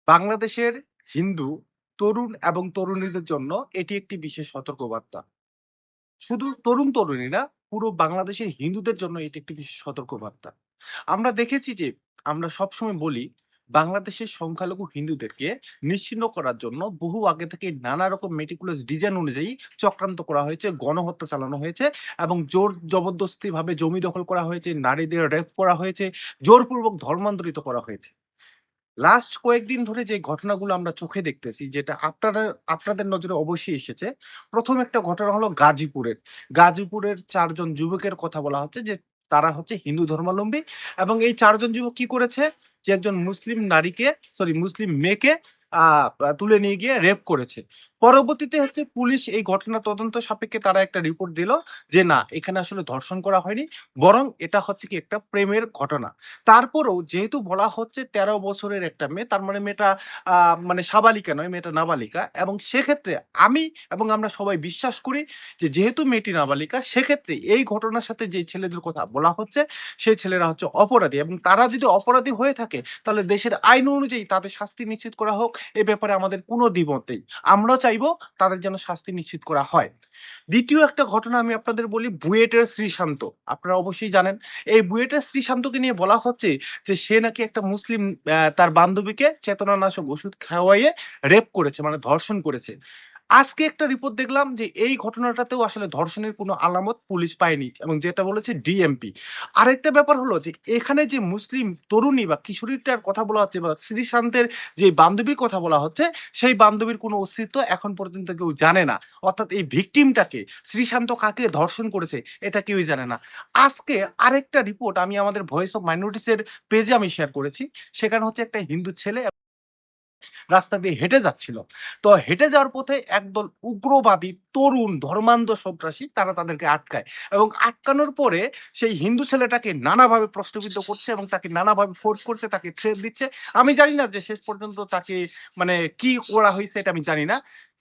বাংলাদেশের হিন্দু তরুণ এবং তরুণীদের জন্য এটি একটি বিশেষ সতর্কবার্তা। শুধু তরুণ-তরুণী না, পুরো বাংলাদেশের হিন্দুদের জন্য এটি একটি বিশেষ সতর্কবার্তা। আমরা দেখেছি যে আমরা সবসময় বলি, বাংলাদেশের সংখ্যালঘু হিন্দুদেরকে নিশ্চিহ্ন করার জন্য বহু আগে থেকেই নানা রকম meticulous ডিজাইন অনুযায়ী চক্রান্ত করা হয়েছে, গণহত্যা চালানো হয়েছে এবং জোর জবরদস্তিভাবে জমি দখল করা হয়েছে, নারীদের রেপ করা হয়েছে, জোরপূর্বক ধর্মান্তরিত করা হয়েছে। লাস্ট কয়েকদিন ধরে যে ঘটনাগুলো আমরা চোখে দেখতেছি, যেটা আপনাদের নজরে অবশ্যই এসেছে। ১ম একটা ঘটনা হলো গাজীপুরের। গাজীপুরের ৪ জন যুবকের কথা বলা হচ্ছে যে তারা হচ্ছে হিন্দু ধর্মাবলম্বী এবং এই ৪ জন যুবক কি করেছে? যে একজন মুসলিম মেয়েকে আ আ তুলে নিয়ে গিয়ে রেপ করেছে। পরবর্তীতে হচ্ছে পুলিশ এই ঘটনা তদন্ত সাপেক্ষে তারা একটা রিপোর্ট দিল যে না, এখানে আসলে ধর্ষণ করা হয়নি। বরং এটা হচ্ছে কি একটা প্রেমের ঘটনা। তারপরেও যেহেতু বলা হচ্ছে ১৩ বছরের একটা মেয়ে, তার মানে মেয়েটা আ মানে সাবালিকা নয়, মেয়েটা নাবালিকা এবং সেক্ষেত্রে আমি এবং আমরা সবাই বিশ্বাস করি যে যেহেতু মেয়েটি নাবালিকা, সেক্ষেত্রে এই ঘটনার সাথে যে ছেলেদের কথা বলা হচ্ছে, সেই ছেলেরা হচ্ছে অপরাধী এবং তারা যদি অপরাধী হয়ে থাকে, তাহলে দেশের আইন অনুযায়ী তাদের শাস্তি নিশ্চিত করা হোক, এ ব্যাপারে আমাদের কোনো দ্বিমত নেই। আমরাও চাইবো তাদের যেন শাস্তি নিশ্চিত করা হয়। ২য় একটা ঘটনা আমি আপনাদের বলি, বুয়েটের শ্রীশান্ত। আপনারা অবশ্যই জানেন। এই বুয়েটের শ্রীশান্তকে নিয়ে বলা হচ্ছে যে সে নাকি একটা মুসলিম তার বান্ধবীকে চেতনানাশক ওষুধ খাওয়াইয়ে রেপ করেছে, মানে ধর্ষণ করেছে। আজকে একটা রিপোর্ট দেখলাম যে এই ঘটনাটাতেও আসলে ধর্ষণের কোনো আলামত পুলিশ পায়নি এবং যেটা বলেছে ডিএমপি। আরেকটা ব্যাপার হলো যে এখানে যে মুসলিম তরুণী বা কিশোরীটার কথা বলা হচ্ছে বা শ্রীশান্তের যে বান্ধবীর কথা বলা হচ্ছে, সেই বান্ধবীর কোনো অস্তিত্ব এখন পর্যন্ত কেউ জানে না। অর্থাৎ এই ভিকটিমটা কে? শ্রীশান্ত কাকে ধর্ষণ করেছে? এটা কেউই জানে না। আজকে আরেকটা রিপোর্ট আমি আমাদের ভয়েস অফ মাইনরিটিস এর পেজে আমি শেয়ার করেছি। সেখানে হচ্ছে একটা হিন্দু ছেলে রাস্তা দিয়ে হেঁটে যাচ্ছিল। তো হেঁটে যাওয়ার পথে একদল উগ্রবাদী তরুণ ধর্মান্ধ সন্ত্রাসী তারা তাদেরকে আটকায় এবং আটকানোর পরে সেই হিন্দু ছেলেটাকে নানাভাবে প্রশ্নবিদ্ধ করছে এবং তাকে নানাভাবে ফোর্স করছে, তাকে থ্রেট দিচ্ছে। আমি জানি না যে শেষ পর্যন্ত তাকে মানে কি করা হইছে এটা আমি জানি না।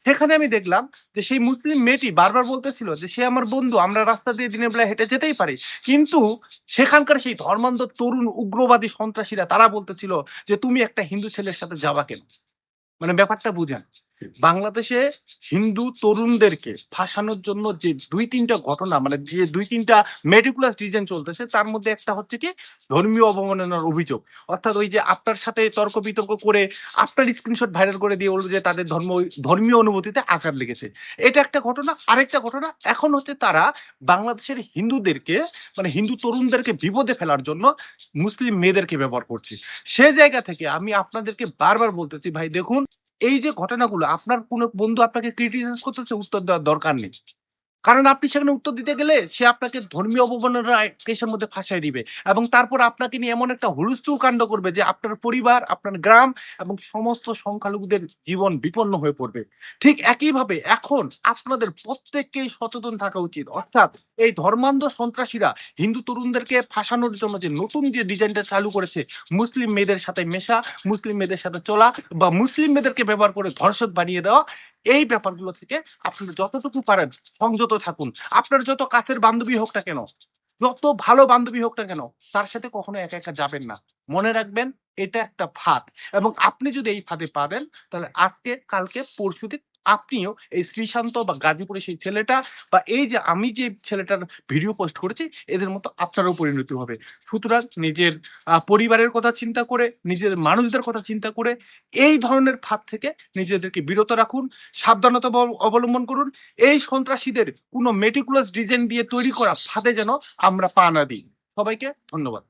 সেখানে আমি দেখলাম যে সেই মুসলিম মেয়েটি বারবার বলতেছিল যে সে আমার বন্ধু, আমরা রাস্তা দিয়ে দিনের বেলা হেঁটে যেতেই পারি। কিন্তু সেখানকার সেই ধর্মান্ধ তরুণ উগ্রবাদী সন্ত্রাসীরা তারা বলতেছিল যে তুমি একটা হিন্দু ছেলের সাথে যাবা কেন? মানে ব্যাপারটা বুঝেন। বাংলাদেশে হিন্দু তরুণদেরকে ফাঁসানোর জন্য যে ২-৩ টা ঘটনা, মানে যে ২-৩ টা meticulous ডিজাইন চলতেছে, তার মধ্যে একটা হচ্ছে কি ধর্মীয় অবমাননার অভিযোগ। অর্থাৎ ওই যে আপনার সাথে তর্ক-বিতর্ক করে আপনার স্ক্রিনশট ভাইরাল করে দিয়ে বলবে যে তাদের ধর্মীয় অনুভূতিতে আঘাত লেগেছে। এটা একটা ঘটনা। আরেকটা ঘটনা, এখন হচ্ছে তারা বাংলাদেশের হিন্দুদেরকে মানে হিন্দু তরুণদেরকে বিপদে ফেলার জন্য মুসলিম মেয়েদেরকে ব্যবহার করছে। সে জায়গা থেকে আমি আপনাদেরকে বারবার বলতেছি, ভাই দেখুন, এই যে ঘটনাগুলো আপনার কোনো বন্ধু আপনাকে ক্রিটিসাইজ করতেছে, উত্তর দেওয়ার দরকার নেই। কারণ আপনি সেখানে উত্তর দিতে গেলে সে আপনাকে ধর্মীয় অবমাননার কেসের মধ্যে ফাঁসায় দিবে এবং তারপর আপনাকে নিয়ে এমন একটা হুলস্থুল কাণ্ড করবে যে আপনার পরিবার, আপনার গ্রাম এবং সমস্ত সংখ্যালঘুদের জীবন বিপন্ন হয়ে পড়বে। ঠিক একইভাবে এখন আপনাদের প্রত্যেককেই সচেতন থাকা উচিত। অর্থাৎ এই ধর্মান্ধ সন্ত্রাসীরা হিন্দু তরুণদেরকে ফাঁসানোর জন্য যে নতুন যে ডিজাইনটা চালু করেছে, মুসলিম মেয়েদের সাথে মেশা, মুসলিম মেয়েদের সাথে চলা বা মুসলিম মেয়েদেরকে ব্যবহার করে ধর্ষক বানিয়ে দেওয়া, এই ব্যাপারগুলো থেকে আপনারা যতটুকু পারেন সংযত থাকুন। আপনার যত কাছের বান্ধবী হোক না কেন, যত ভালো বান্ধবী হোক না কেন, তার সাথে কখনো একা, একা যাবেন না। মনে রাখবেন এটা একটা ফাঁদ এবং আপনি যদি এই ফাঁদে পা দেন, তাহলে আজকে, কালকে, পরশুদিন আপনিও এই শ্রীশান্ত বা গাজীপুরের সেই ছেলেটা বা এই যে আমি যে ছেলেটার ভিডিও পোস্ট করেছি, এদের মতো আপনারও পরিণতি হবে। সুতরাং নিজের পরিবারের কথা চিন্তা করে, নিজের মানুষদের কথা চিন্তা করে এই ধরনের ফাঁদ থেকে নিজেদেরকে বিরত রাখুন, সাবধানতা অবলম্বন করুন। এই সন্ত্রাসীদের কোনো meticulous ডিজাইন দিয়ে তৈরি করা ফাঁদে যেন আমরা পা না দিই। সবাইকে ধন্যবাদ।